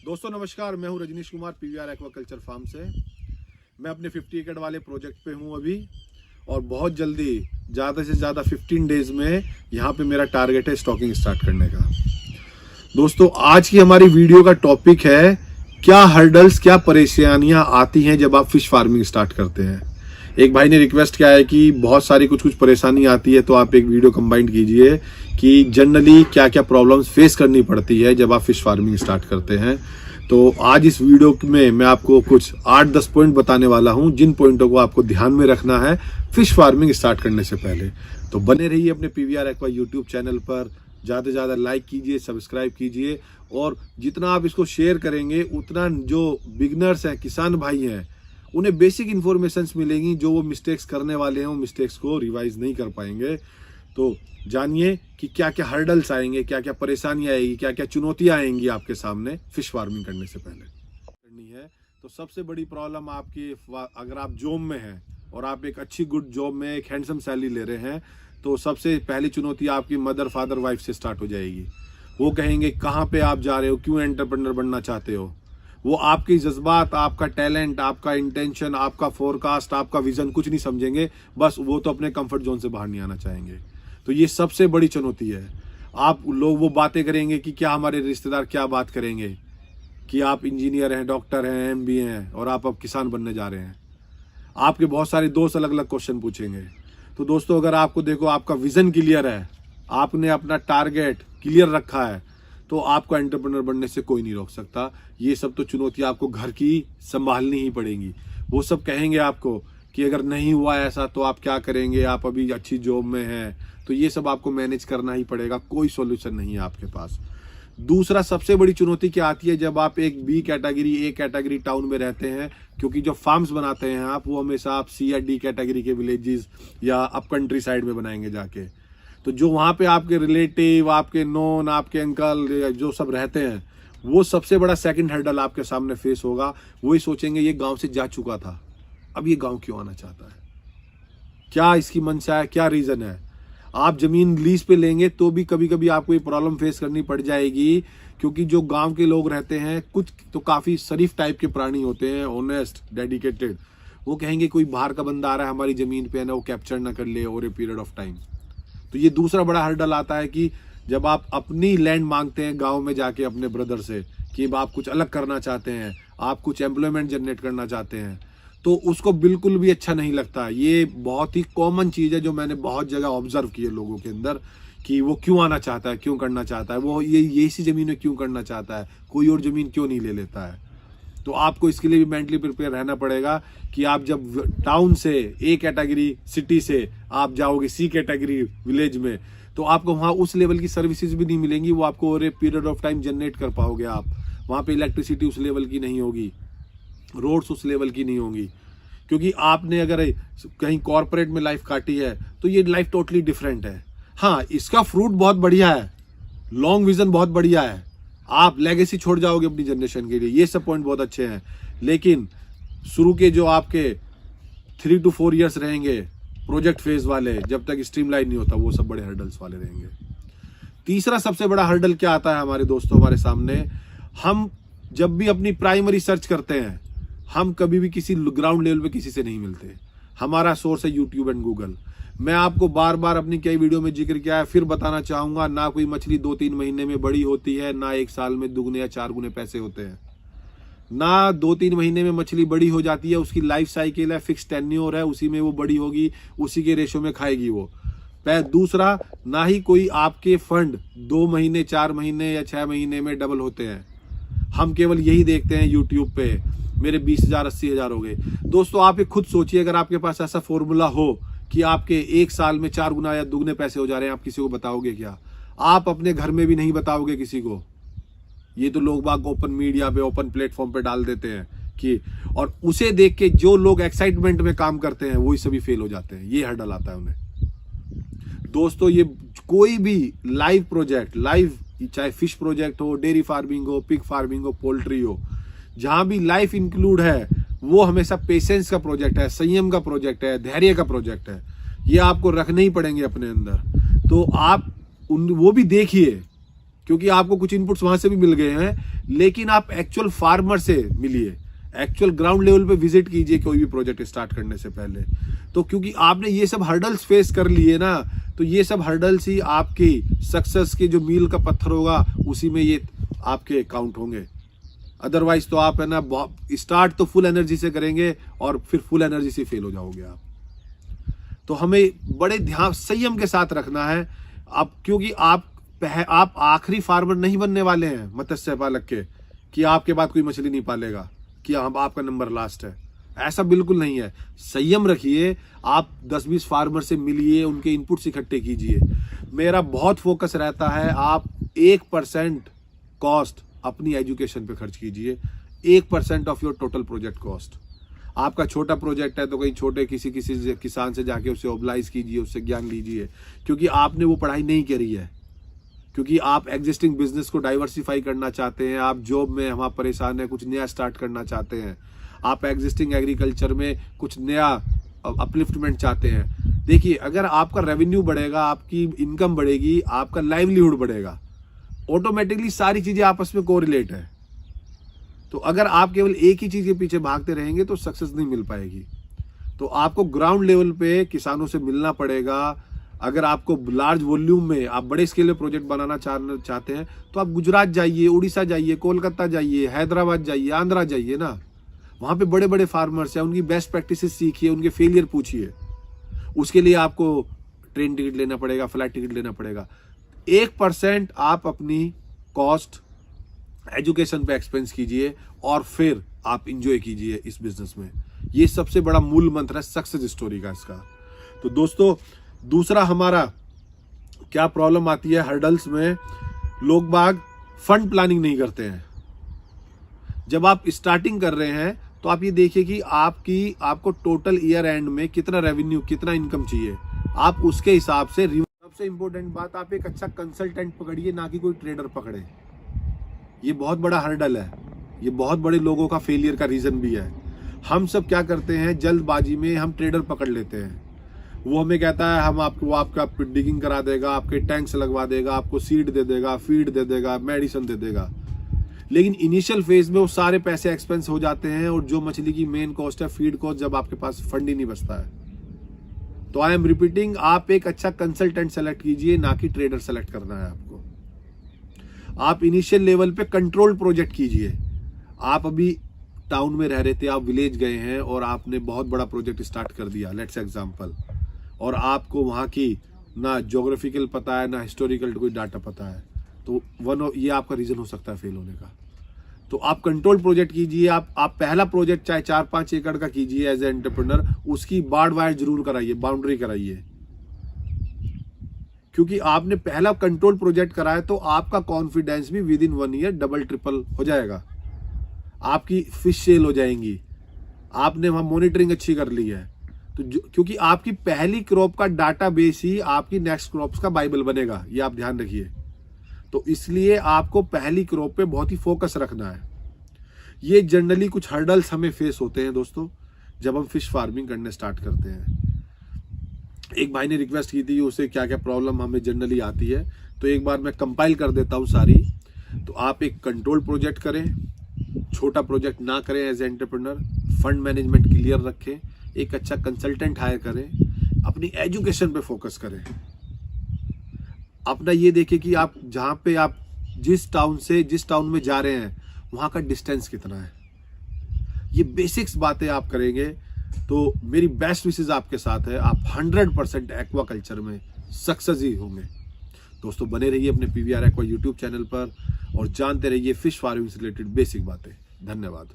दोस्तों नमस्कार, मैं हूं Rajnish Kumar PVR aquaculture farm से। मैं अपने 50 एकड़ वाले प्रोजेक्ट पे हूं अभी, और बहुत जल्दी ज़्यादा से ज़्यादा 15 डेज में यहाँ पे मेरा टारगेट है स्टॉकिंग स्टार्ट करने का। दोस्तों आज की हमारी वीडियो का टॉपिक है क्या हर्डल्स, क्या परेशानियां आती हैं जब आप फिश फार्मिंग स्टार्ट करते हैं। एक भाई ने रिक्वेस्ट किया है कि बहुत सारी कुछ परेशानी आती है, तो आप एक वीडियो कंबाइन कीजिए कि जनरली क्या क्या प्रॉब्लम्स फेस करनी पड़ती है जब आप फिश फार्मिंग स्टार्ट करते हैं। तो आज इस वीडियो में मैं आपको कुछ 8-10 पॉइंट बताने वाला हूं, जिन पॉइंटों को आपको ध्यान में रखना है फिश फार्मिंग स्टार्ट करने से पहले। तो बने रहिए अपने पीवीआर एक्वा यूट्यूब चैनल पर, ज़्यादा से ज़्यादा लाइक कीजिए, सब्सक्राइब कीजिए, और जितना आप इसको शेयर करेंगे उतना जो बिगनर्स हैं, किसान भाई हैं, उन्हें बेसिक इन्फॉर्मेशंस मिलेंगी। जो वो मिस्टेक्स करने वाले हैं वो मिस्टेक्स को रिवाइज नहीं कर पाएंगे। तो जानिए कि क्या क्या हर्डल्स आएंगे, क्या क्या परेशानियां आएगी, क्या क्या चुनौतियां आएंगी आपके सामने फिश फार्मिंग करने से पहले करनी है। तो सबसे बड़ी प्रॉब्लम आपकी, अगर आप जॉब में हैं और आप एक अच्छी गुड जॉब में एक हैंडसम सैलरी ले रहे हैं, तो सबसे पहली चुनौती आपकी मदर, फादर, वाइफ से स्टार्ट हो जाएगी। वो कहेंगे कहाँ पे आप जा रहे हो, क्यों एंटरप्रेन्योर बनना चाहते हो। वो आपकी जज्बात, आपका टैलेंट, आपका इंटेंशन, आपका फोरकास्ट, आपका विजन कुछ नहीं समझेंगे। बस वो तो अपने कंफर्ट जोन से बाहर नहीं आना चाहेंगे। तो ये सबसे बड़ी चुनौती है। आप लोग वो बातें करेंगे कि क्या हमारे रिश्तेदार क्या बात करेंगे कि आप इंजीनियर हैं, डॉक्टर हैं, एमबीए हैं और आप अब किसान बनने जा रहे हैं। आपके बहुत सारे दोस्त अलग अलग क्वेश्चन पूछेंगे। तो दोस्तों अगर आपको देखो आपका विजन क्लियर है, आपने अपना टारगेट क्लियर रखा है, तो आपको एंटरप्रेन्योर बनने से कोई नहीं रोक सकता। ये सब तो चुनौती आपको घर की संभालनी ही पड़ेगी। वो सब कहेंगे आपको कि अगर नहीं हुआ ऐसा तो आप क्या करेंगे, आप अभी अच्छी जॉब में हैं, तो ये सब आपको मैनेज करना ही पड़ेगा। कोई सॉल्यूशन नहीं है आपके पास। दूसरा सबसे बड़ी चुनौती क्या आती है जब आप एक B category, A category town में रहते हैं, क्योंकि जो फार्म्स बनाते हैं आप, वो हमेशा आप सी या डी कैटेगरी के विलेजेस या अप कंट्री साइड में बनाएंगे जाके। तो जो वहाँ पे आपके रिलेटिव, आपके नॉन, आपके अंकल जो सब रहते हैं, वो सबसे बड़ा सेकंड हर्डल आपके सामने फेस होगा। वही सोचेंगे ये गांव से जा चुका था, अब ये गांव क्यों आना चाहता है, क्या इसकी मंशा है, क्या रीजन है। आप जमीन लीज पे लेंगे तो भी कभी कभी आपको ये प्रॉब्लम फेस करनी पड़ जाएगी, क्योंकि जो गांव के लोग रहते हैं, कुछ तो काफी शरीफ टाइप के प्राणी होते हैं, ऑनेस्ट, डेडिकेटेड। वो कहेंगे कोई बाहर का बंदा आ रहा है हमारी जमीन पे, ना वो कैप्चर ना कर ले over a period of time. तो ये दूसरा बड़ा हर्डल आता है कि जब आप अपनी लैंड मांगते हैं गांव में जाके अपने ब्रदर से कि आप कुछ अलग करना चाहते हैं, आप कुछ एम्प्लॉयमेंट जनरेट करना चाहते हैं, तो उसको बिल्कुल भी अच्छा नहीं लगता। ये बहुत ही कॉमन चीज़ है जो मैंने बहुत जगह ऑब्जर्व की है लोगों के अंदर, कि वो क्यों आना चाहता है, क्यों करना चाहता है, वो ये इसी ज़मीन में क्यों करना चाहता है, कोई और ज़मीन क्यों नहीं ले लेता है। तो आपको इसके लिए भी मेंटली प्रिपेयर रहना पड़ेगा कि आप जब टाउन से, ए कैटेगरी सिटी से आप जाओगे सी कैटेगरी विलेज में, तो आपको वहाँ उस लेवल की सर्विसेज भी नहीं मिलेंगी। वो आपको over a period of time generate कर पाओगे आप। वहाँ पे इलेक्ट्रिसिटी उस लेवल की नहीं होगी, रोड्स उस लेवल की नहीं होंगी, क्योंकि आपने अगर कहीं कॉर्पोरेट में लाइफ काटी है तो ये लाइफ टोटली डिफरेंट है। हाँ, इसका फ्रूट बहुत बढ़िया है, लॉन्ग विजन बहुत बढ़िया है, आप लेगेसी छोड़ जाओगे अपनी जनरेशन के लिए, ये सब पॉइंट बहुत अच्छे हैं। लेकिन शुरू के जो आपके 3 to 4 ईयर्स रहेंगे प्रोजेक्ट फेज वाले, जब तक स्ट्रीमलाइन नहीं होता, वो सब बड़े हर्डल्स वाले रहेंगे। तीसरा सबसे बड़ा हर्डल क्या आता है हमारे दोस्तों हमारे सामने, हम जब भी अपनी प्राइमरी सर्च करते हैं, हम कभी भी किसी ग्राउंड लेवल पे किसी से नहीं मिलते। हमारा सोर्स है यूट्यूब एंड गूगल। मैं आपको बार बार अपनी कई वीडियो में जिक्र किया है, फिर बताना चाहूंगा, ना कोई मछली 2-3 महीने में बड़ी होती है, ना 1 साल में दुगने या 4 गुने पैसे होते हैं। ना 2-3 महीने में मछली बड़ी हो जाती है, उसकी लाइफ साइकिल है, फिक्स टेन्योर है, उसी में वो बड़ी होगी, उसी के रेशो में खाएगी वो। दूसरा, ना ही कोई आपके फंड 2 महीने, 4 महीने या 6 महीने में डबल होते हैं। हम केवल यही देखते हैं यूट्यूब पे, मेरे 20,000 80,000 हो गए। दोस्तों आप ये खुद सोचिए, अगर आपके पास ऐसा फॉर्मूला हो कि आपके 1 साल में 4 गुना या दुगने पैसे हो जा रहे हैं, आप किसी को बताओगे क्या? आप अपने घर में भी नहीं बताओगे किसी को। ये तो लोग बाग ओपन मीडिया पे, ओपन प्लेटफॉर्म पे डाल देते हैं कि, और उसे देख के जो लोग एक्साइटमेंट में काम करते हैं वही सभी फेल हो जाते हैं। ये हर्डल आता है उन्हें। दोस्तों ये कोई भी लाइव प्रोजेक्ट, लाइव चाहे फिश प्रोजेक्ट हो, डेयरी फार्मिंग हो, पिग फार्मिंग हो, पोल्ट्री हो, जहां भी लाइफ इंक्लूड है, वो हमेशा पेशेंस का प्रोजेक्ट है, संयम का प्रोजेक्ट है, धैर्य का प्रोजेक्ट है। ये आपको रखने ही पड़ेंगे अपने अंदर। तो आप वो भी देखिए क्योंकि आपको कुछ इनपुट्स वहां से भी मिल गए हैं, लेकिन आप एक्चुअल फार्मर से मिलिए, एक्चुअल ग्राउंड लेवल पे विजिट कीजिए कोई भी प्रोजेक्ट स्टार्ट करने से पहले। तो क्योंकि आपने ये सब हर्डल्स फेस कर लिए ना, तो ये सब हर्डल्स ही आपकी सक्सेस के जो मील का पत्थर होगा उसी में ये आपके काउंट होंगे। अदरवाइज तो आप है ना स्टार्ट तो फुल एनर्जी से करेंगे और फिर फुल एनर्जी से फेल हो जाओगे आप। तो हमें बड़े ध्यान संयम के साथ रखना है अब, क्योंकि आप आखिरी फार्मर नहीं बनने वाले हैं मत्स्य पालक के, कि आपके बाद कोई मछली नहीं पालेगा, कि आपका नंबर लास्ट है। ऐसा बिल्कुल नहीं है। संयम रखिए, आप 10-20 फार्मर से मिलिए, उनके इनपुट्स इकट्ठे कीजिए। मेरा बहुत फोकस रहता है, आप 1% कॉस्ट अपनी एजुकेशन पे खर्च कीजिए, 1% of your total project cost. आपका छोटा प्रोजेक्ट है तो कहीं छोटे किसी किसान से जाके उससे ओबलाइज कीजिए, उससे ज्ञान लीजिए, क्योंकि आपने वो पढ़ाई नहीं करी है, क्योंकि आप एग्जिस्टिंग बिजनेस को डाइवर्सिफाई करना चाहते हैं, आप जॉब में हम परेशान हैं, कुछ नया स्टार्ट करना चाहते हैं, आप एग्जिस्टिंग एग्रीकल्चर में कुछ नया अपलिफ्टमेंट चाहते हैं। देखिए, अगर आपका रेवेन्यू बढ़ेगा, आपकी इनकम बढ़ेगी, आपका लाइवलीहुड बढ़ेगा, ऑटोमेटिकली सारी चीजें आपस में कोरिलेट है। तो अगर आप केवल एक ही चीज के पीछे भागते रहेंगे तो सक्सेस नहीं मिल पाएगी। तो आपको ग्राउंड लेवल पे किसानों से मिलना पड़ेगा। अगर आपको लार्ज वॉल्यूम में आप बड़े स्केल में प्रोजेक्ट बनाना चाहते हैं तो आप गुजरात जाइए, उड़ीसा जाइए, कोलकाता जाइए, हैदराबाद जाइए, आंध्रा जाइए ना, वहां पे बड़े बड़े फार्मर्स हैं, उनकी बेस्ट प्रैक्टिसेस सीखिए, उनके फेलियर पूछिए। उसके लिए आपको ट्रेन टिकट लेना पड़ेगा, फ्लाइट टिकट लेना पड़ेगा। 1% आप अपनी कॉस्ट एजुकेशन पे एक्सपेंस कीजिए और फिर आप इंजॉय कीजिए इस बिजनेस में। ये सबसे बड़ा मूल मंत्र है सक्सेस स्टोरी का इसका। तो दोस्तों, दूसरा हमारा क्या प्रॉब्लम आती है हर्डल्स में, लोग बाग फंड प्लानिंग नहीं करते हैं। जब आप स्टार्टिंग कर रहे हैं तो आप ये देखिए कि आपको टोटल ईयर एंड में कितना रेवेन्यू, कितना इनकम चाहिए, आप उसके हिसाब से। सबसे इंपॉर्टेंट बात, आप एक अच्छा कंसल्टेंट पकड़िए, ना कि कोई ट्रेडर पकड़े। ये बहुत बड़ा हर्डल है, ये बहुत बड़े लोगों का फेलियर का रीजन भी है। हम सब क्या करते हैं, जल्दबाजी में हम ट्रेडर पकड़ लेते हैं। वो हमें कहता है हम आपका डिगिंग करा देगा, आपके टैंक्स लगवा देगा, आपको सीड दे देगा, फीड दे देगा, मेडिसिन दे देगा। लेकिन इनिशियल फेज में वो सारे पैसे एक्सपेंस हो जाते हैं, और जो मछली की मेन कॉस्ट है फीड कॉस्ट, जब आपके पास फंड ही नहीं बचता है। तो आई एम रिपीटिंग, आप एक अच्छा कंसल्टेंट सेलेक्ट कीजिए, ना कि ट्रेडर सेलेक्ट करना है आपको। आप इनिशियल लेवल पे कंट्रोल प्रोजेक्ट कीजिए। आप अभी टाउन में रह रहे थे, आप विलेज गए हैं और आपने बहुत बड़ा प्रोजेक्ट स्टार्ट कर दिया, लेट्स एग्जांपल, और आपको वहां की ना ज्योग्राफिकल पता है, ना हिस्टोरिकल कोई डाटा पता है, तो ये आपका रीजन हो सकता है फेल होने का। तो आप कंट्रोल प्रोजेक्ट कीजिए। आप पहला प्रोजेक्ट चाहे 4-5 एकड़ का कीजिए एज ए एंटरप्रेन्योर, उसकी बाड़ वायर जरूर कराइए, बाउंड्री कराइए, क्योंकि आपने पहला कंट्रोल प्रोजेक्ट कराया तो आपका कॉन्फिडेंस भी with in 1 year double triple हो जाएगा। आपकी फिश सेल हो जाएंगी, आपने वहां मॉनिटरिंग अच्छी कर ली है। तो क्योंकि आपकी पहली क्रॉप का डाटा बेस ही आपकी नेक्स्ट क्रॉप्स का बाइबल बनेगा, ये आप ध्यान रखिए। तो इसलिए आपको पहली क्रॉप पे बहुत ही फोकस रखना है। ये जनरली कुछ हर्डल्स हमें फेस होते हैं दोस्तों जब हम फिश फार्मिंग करने स्टार्ट करते हैं। एक भाई ने रिक्वेस्ट की थी उसे क्या क्या प्रॉब्लम हमें जनरली आती है, तो एक बार मैं कंपाइल कर देता हूँ सारी। तो आप एक कंट्रोल प्रोजेक्ट करें, छोटा प्रोजेक्ट ना करें as entrepreneur, fund management clear रखें, एक अच्छा कंसल्टेंट हायर करें, अपनी एजुकेशन पे फोकस करें। अपना ये देखिए कि आप जहाँ पे आप जिस टाउन में जा रहे हैं वहाँ का डिस्टेंस कितना है। ये बेसिक्स बातें आप करेंगे तो मेरी बेस्ट विशेस आपके साथ है, आप 100% एक्वाकल्चर में सक्सेस ही होंगे। दोस्तों, बने रहिए अपने PVR एक्वा यूट्यूब चैनल पर और जानते रहिए फिश फार्मिंग से रिलेटेड बेसिक बातें। धन्यवाद।